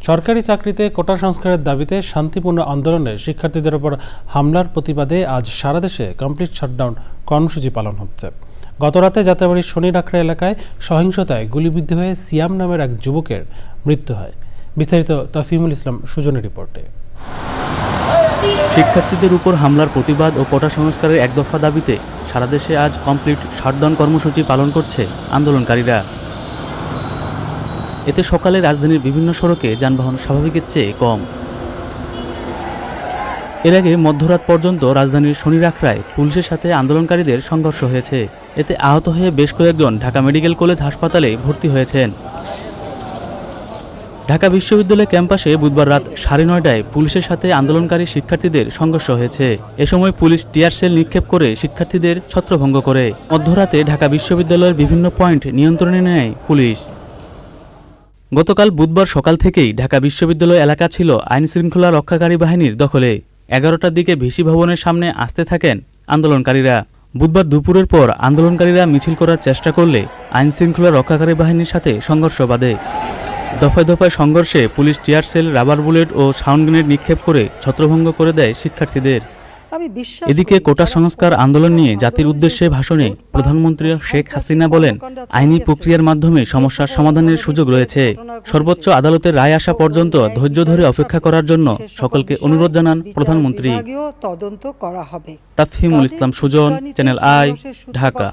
সরকারি চাকরিতে কোটা সংস্কারের দাবিতে শান্তিপূর্ণ আন্দোলনে শিক্ষার্থীদের উপর হামলার প্রতিবাদে আজ সারা দেশে কমপ্লিট শাটডাউন কর্মসূচি পালন হচ্ছে। গতরাতে যাত্রাবাড়ির শনিরাখড়া এলাকায় সহিংসতায় গুলিবিদ্ধ হয়ে সিয়াম নামের এক যুবকের মৃত্যু হয়। বিস্তারিত তফিমুল ইসলাম সুজনের রিপোর্টে। শিক্ষার্থীদের উপর হামলার প্রতিবাদ ও কোটা সংস্কারের এক দফা দাবিতে সারা দেশে আজ কমপ্লিট শাটডাউন কর্মসূচি পালন করছে আন্দোলনকারীরা। এতে সকালে রাজধানীর বিভিন্ন সড়কে যানবাহন স্বাভাবিকের চেয়ে কম। এর আগে মধ্যরাত পর্যন্ত রাজধানীর শনিরাখড়ায় পুলিশের সাথে আন্দোলনকারীদের সংঘর্ষ হয়েছে। এতে আহত হয়ে বেশ কয়েকজন ঢাকা মেডিকেল কলেজ হাসপাতালে ভর্তি হয়েছেন। ঢাকা বিশ্ববিদ্যালয় ক্যাম্পাসে বুধবার রাত 9:30টায় পুলিশের সাথে আন্দোলনকারী শিক্ষার্থীদের সংঘর্ষ হয়েছে। এ সময় পুলিশ টিয়ার সেল নিক্ষেপ করে শিক্ষার্থীদের ছত্রভঙ্গ করে। মধ্যরাতে ঢাকা বিশ্ববিদ্যালয়ের বিভিন্ন পয়েন্ট নিয়ন্ত্রণে নেয় পুলিশ। গতকাল বুধবার সকাল থেকেই ঢাকা বিশ্ববিদ্যালয় এলাকা ছিল আইনশৃঙ্খলা রক্ষাকারী বাহিনীর দখলে। 11টার দিকে ভিসি ভবনের সামনে আসতে থাকেন আন্দোলনকারীরা। বুধবার দুপুরের পর আন্দোলনকারীরা মিছিল করার চেষ্টা করলে আইনশৃঙ্খলা রক্ষাকারী বাহিনীর সাথে সংঘর্ষ বাধে। দফায় দফায় সংঘর্ষে police tear shell, rubber bullet ও সাউন্ড গ্রেনেড নিক্ষেপ করে ছত্রভঙ্গ করে দেয় শিক্ষার্থীদের। এদিকে কোটা সংস্কার আন্দোলন নিয়ে জাতির উদ্দেশ্যে ভাষণে প্রধানমন্ত্রী শেখ হাসিনা বলেন, আইনি প্রক্রিয়ার মাধ্যমে সমস্যার সমাধানের সুযোগ রয়েছে। সর্বোচ্চ আদালতের রায় আসা পর্যন্ত ধৈর্য ধরে অপেক্ষা করার জন্য সকলকে অনুরোধ জানান প্রধানমন্ত্রী। তাফহিমুল ইসলাম সুজন, চ্যানেল আই, ঢাকা।